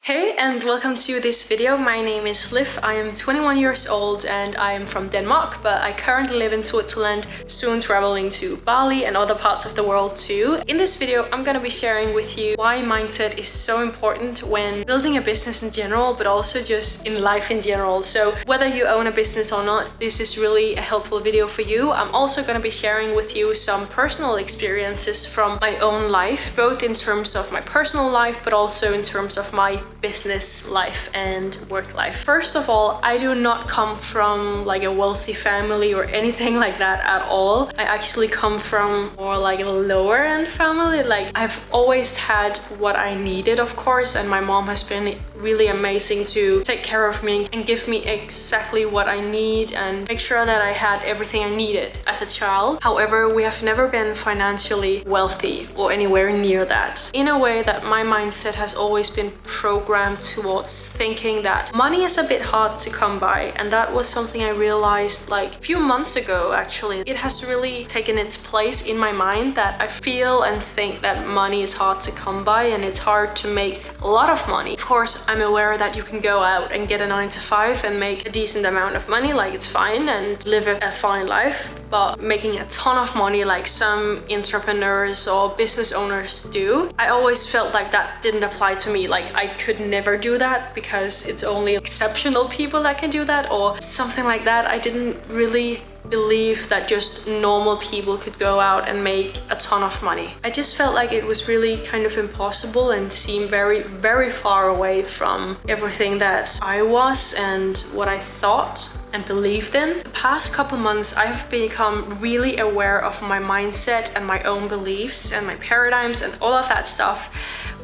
Hey and welcome to this video. My name is Liv. I am 21 years old and I am from Denmark, but I currently live in Switzerland, soon traveling to Bali and other parts of the world too. In this video, I'm gonna be sharing with you why mindset is so important when building a business in general, but also just in life in general. So whether you own a business or not, this is really a helpful video for you. I'm also gonna be sharing with you some personal experiences from my own life, both in terms of my personal life, but also in terms of my business life and work life. First of all, I do not come from like a wealthy family or anything like that at all. I actually come from more like a lower end family. Like I've always had what I needed, of course, and my mom has been really amazing to take care of me and give me exactly what I need and make sure that I had everything I needed as a child. However, we have never been financially wealthy or anywhere near that. In a way that my mindset has always been programmed towards thinking that money is a bit hard to come by, and that was something I realized like a few months ago actually. It has really taken its place in my mind that I feel and think that money is hard to come by and it's hard to make a lot of money. Of course, I'm aware that you can go out and get a 9-to-5 and make a decent amount of money, like it's fine, and live a fine life. But making a ton of money like some entrepreneurs or business owners do, I always felt like that didn't apply to me. Like I could never do that because it's only exceptional people that can do that or something like that. I didn't really believe that just normal people could go out and make a ton of money. I just felt like it was really kind of impossible and seemed very, very far away from everything that I was and what I thought and believed in. The past couple months, I've become really aware of my mindset and my own beliefs and my paradigms and all of that stuff,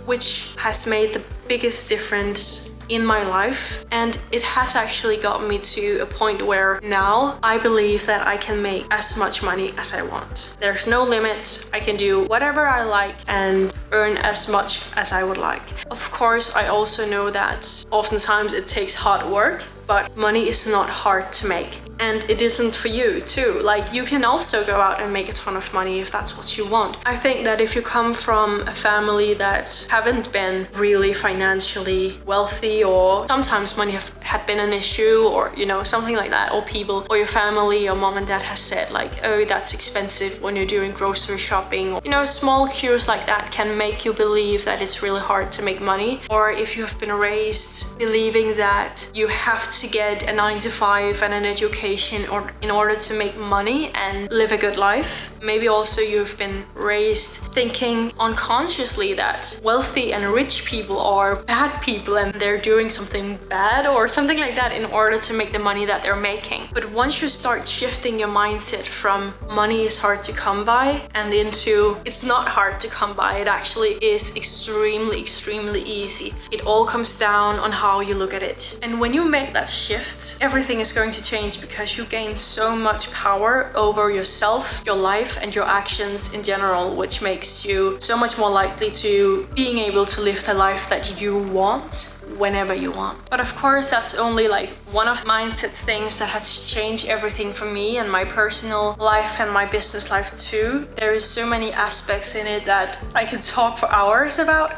which has made the biggest difference in my life, and it has actually got me to a point where now I believe that I can make as much money as I want. There's no limit. I can do whatever I like and earn as much as I would like. Of course, I also know that oftentimes it takes hard work, but money is not hard to make. And it isn't for you too. Like you can also go out and make a ton of money if that's what you want. I think that if you come from a family that haven't been really financially wealthy, or sometimes money had been an issue, or you know, something like that, or people or your family or mom and dad has said like, oh, that's expensive when you're doing grocery shopping, or, you know, small cues like that can make you believe that it's really hard to make money. Or if you have been raised believing that you have to get a 9-to-5 and an education or in order to make money and live a good life. Maybe also you've been raised thinking unconsciously that wealthy and rich people are bad people and they're doing something bad or something like that in order to make the money that they're making. But once you start shifting your mindset from money is hard to come by and into it's not hard to come by, it actually is extremely, extremely easy. It all comes down on how you look at it. And when you make that shift, everything is going to change because you gain so much power over yourself, your life, and your actions in general, which makes you so much more likely to being able to live the life that you want whenever you want. But of course, that's only like one of mindset things that has changed everything for me and my personal life and my business life too. There is so many aspects in it that I could talk for hours about.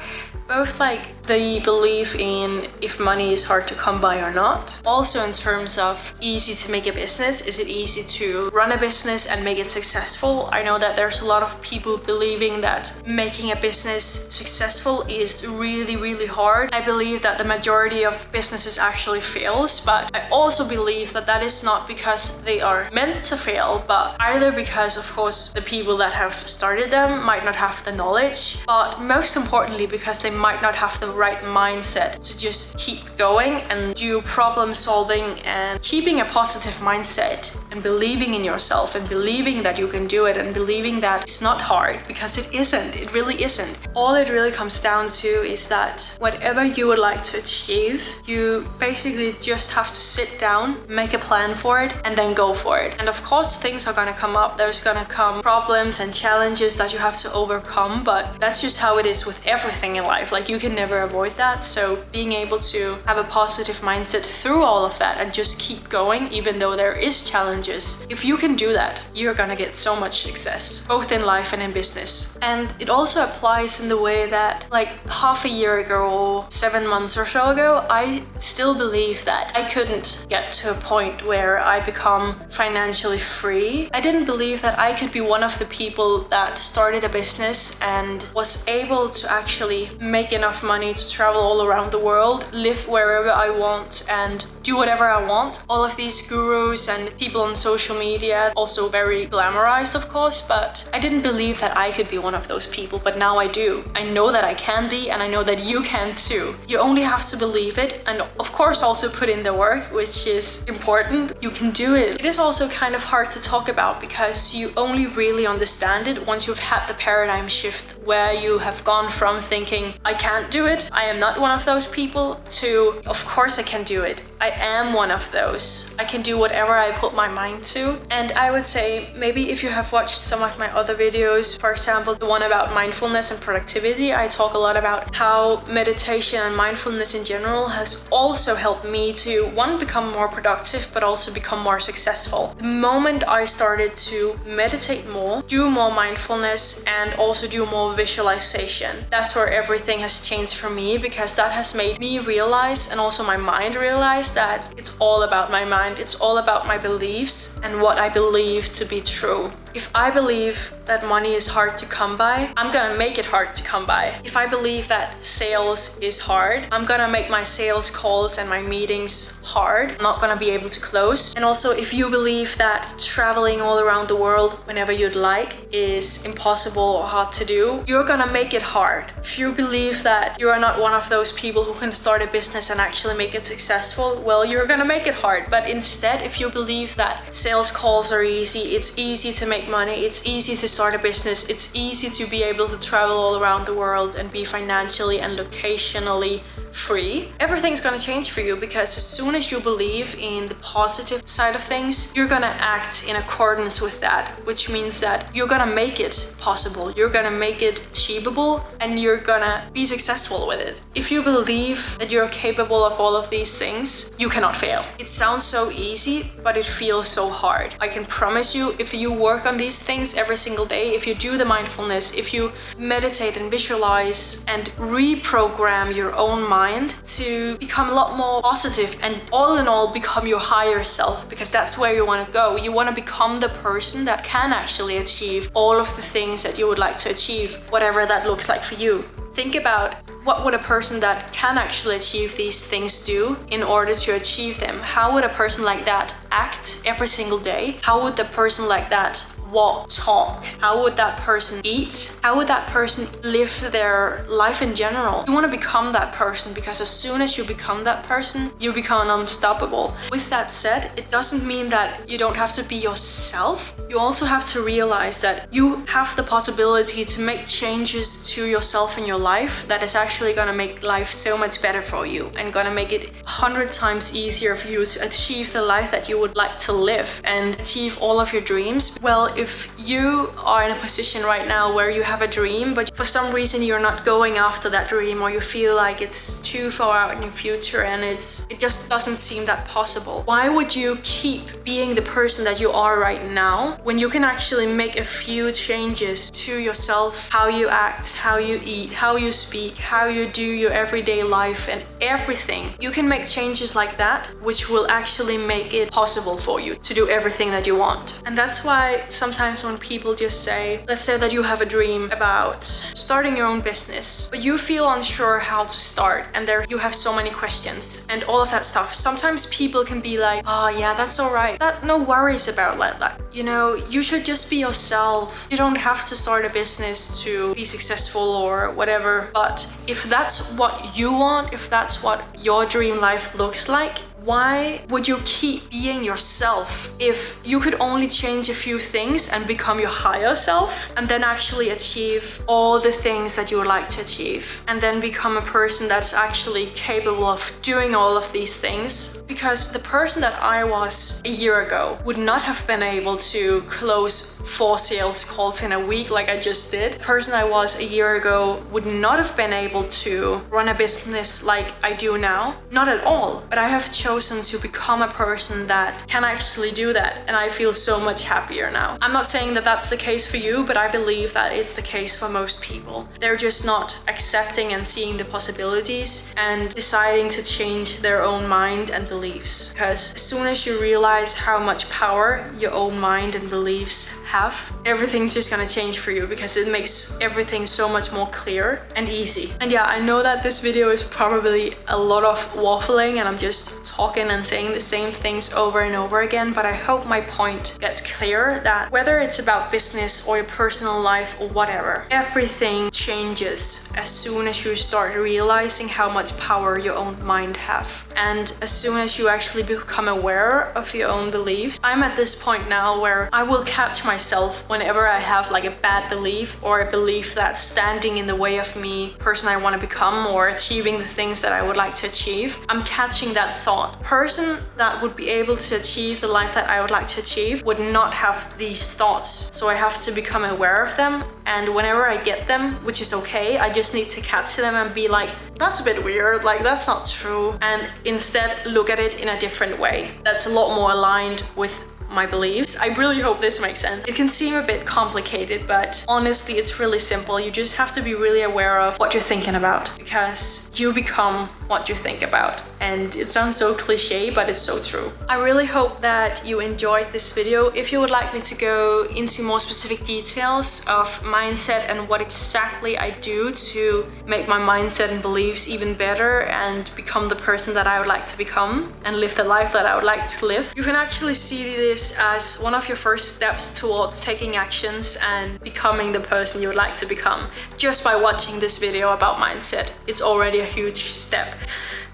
Both like the belief in if money is hard to come by or not. Also in terms of easy to make a business. Is it easy to run a business and make it successful? I know that there's a lot of people believing that making a business successful is really, really hard. I believe that the majority of businesses actually fails, but I also believe that that is not because they are meant to fail, but either because of course the people that have started them might not have the knowledge, but most importantly because they might not have the right mindset to just keep going and do problem solving and keeping a positive mindset and believing in yourself and believing that you can do it and believing that it's not hard, because it isn't. It really isn't. All it really comes down to is that whatever you would like to achieve, you basically just have to sit down, make a plan for it, and then go for it. And of course things are gonna come up. There's gonna come problems and challenges that you have to overcome, but that's just how it is with everything in life. Like you can never avoid that. So being able to have a positive mindset through all of that and just keep going even though there is challenges. If you can do that, you're gonna get so much success, both in life and in business. And it also applies in the way that like half a year ago or 7 months or so ago, I still believe that I couldn't get to a point where I become financially free. I didn't believe that I could be one of the people that started a business and was able to actually make enough money to travel all around the world, live wherever I want and do whatever I want. All of these gurus and people on social media, also very glamorized of course, but I didn't believe that I could be one of those people, but now I do. I know that I can be, and I know that you can too. You only have to believe it, and of course also put in the work, which is important. You can do it. It is also kind of hard to talk about because you only really understand it once you've had the paradigm shift where you have gone from thinking, I can't do it, I am not one of those people, to, of course I can do it. I am one of those. I can do whatever I put my mind to. And I would say maybe if you have watched some of my other videos, for example, the one about mindfulness and productivity, I talk a lot about how meditation and mindfulness in general has also helped me to, one, become more productive, but also become more successful. The moment I started to meditate more, do more mindfulness, and also do more visualization, that's where everything has changed for me, because that has made me realize, and also my mind realize, that it's all about my mind, it's all about my beliefs and what I believe to be true. If I believe that money is hard to come by, I'm gonna make it hard to come by. If I believe that sales is hard, I'm gonna make my sales calls and my meetings hard. I'm not gonna be able to close. And also, if you believe that traveling all around the world whenever you'd like is impossible or hard to do, you're gonna make it hard. If you believe that you are not one of those people who can start a business and actually make it successful, well, you're gonna make it hard. But instead, if you believe that sales calls are easy, it's easy to make money, it's easy to start a business, it's easy to be able to travel all around the world and be financially and locationally free, everything's gonna change for you, because as soon as you believe in the positive side of things, you're gonna act in accordance with that, which means that you're gonna make it possible, you're gonna make it achievable, and you're gonna be successful with it. If you believe that you're capable of all of these things, you cannot fail. It sounds so easy, but it feels so hard. I can promise you, if you work on these things every single day, if you do the mindfulness, if you meditate and visualize and reprogram your own mind to become a lot more positive and all in all become your higher self, because that's where you want to go. You want to become the person that can actually achieve all of the things that you would like to achieve, whatever that looks like for you. Think about, what would a person that can actually achieve these things do in order to achieve them? How would a person like that act every single day? How would the person like that walk, talk? How would that person eat? How would that person live their life in general? You want to become that person, because as soon as you become that person, you become unstoppable. With that said, it doesn't mean that you don't have to be yourself. You also have to realize that you have the possibility to make changes to yourself in your life that is actually going to make life so much better for you and going to make it 100 times easier for you to achieve the life that you would like to live and achieve all of your dreams. Well, if you are in a position right now where you have a dream, but for some reason you're not going after that dream, or you feel like it's too far out in the future and it just doesn't seem that possible, why would you keep being the person that you are right now when you can actually make a few changes to yourself, how you act, how you eat, how you speak, how you do your everyday life and everything? You can make changes like that, which will actually make it possible for you to do everything that you want. And that's why sometimes when people just say, let's say that you have a dream about starting your own business, but you feel unsure how to start, and there you have so many questions and all of that stuff. Sometimes people can be like, oh yeah, that's all right. No worries about that. You know, you should just be yourself. You don't have to start a business to be successful or whatever. But if that's what you want, if that's what your dream life looks like, Why would you keep being yourself if you could only change a few things and become your higher self, and then actually achieve all the things that you would like to achieve, and then become a person that's actually capable of doing all of these things? Because the person that I was a year ago would not have been able to close 4 sales calls in a week like I just did. The person I was a year ago would not have been able to run a business like I do now. Not at all. But I have chosen to become a person that can actually do that, and I feel so much happier now. I'm not saying that that's the case for you, but I believe that it's the case for most people. They're just not accepting and seeing the possibilities and deciding to change their own mind and beliefs. Because as soon as you realize how much power your own mind and beliefs have, everything's just gonna change for you, because it makes everything so much more clear and easy. And yeah, I know that this video is probably a lot of waffling and I'm just talking and saying the same things over and over again, but I hope my point gets clear that whether it's about business or your personal life or whatever, everything changes as soon as you start realizing how much power your own mind have. And as soon as you actually become aware of your own beliefs, I'm at this point now where I will catch myself whenever I have like a bad belief or a belief that's standing in the way of me, person I want to become, or achieving the things that I would like to achieve. I'm catching that thought. Person that would be able to achieve the life that I would like to achieve would not have these thoughts. So I have to become aware of them, and whenever I get them, which is okay, I just need to catch them and be like, that's a bit weird, like that's not true, and instead look at it in a different way that's a lot more aligned with my beliefs. I really hope this makes sense. It can seem a bit complicated, but honestly it's really simple. You just have to be really aware of what you're thinking about, because you become what you think about. And it sounds so cliche, but it's so true. I really hope that you enjoyed this video. If you would like me to go into more specific details of mindset and what exactly I do to make my mindset and beliefs even better and become the person that I would like to become and live the life that I would like to live, you can actually see this as one of your first steps towards taking actions and becoming the person you would like to become. Just by watching this video about mindset, it's already a huge step.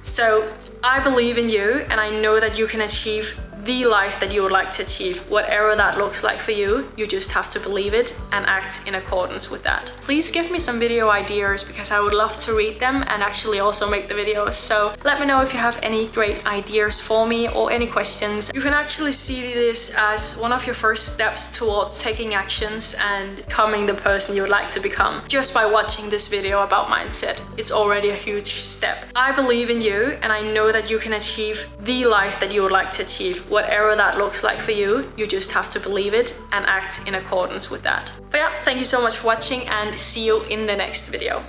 So I believe in you, and I know that you can achieve the life that you would like to achieve, whatever that looks like for you. You just have to believe it and act in accordance with that. Please give me some video ideas, because I would love to read them and actually also make the videos. So let me know if you have any great ideas for me or any questions. You can actually see this as one of your first steps towards taking actions and becoming the person you would like to become. Just by watching this video about mindset, it's already a huge step. I believe in you, and I know that you can achieve the life that you would like to achieve, whatever that looks like for you. You just have to believe it and act in accordance with that. But yeah, thank you so much for watching, and see you in the next video.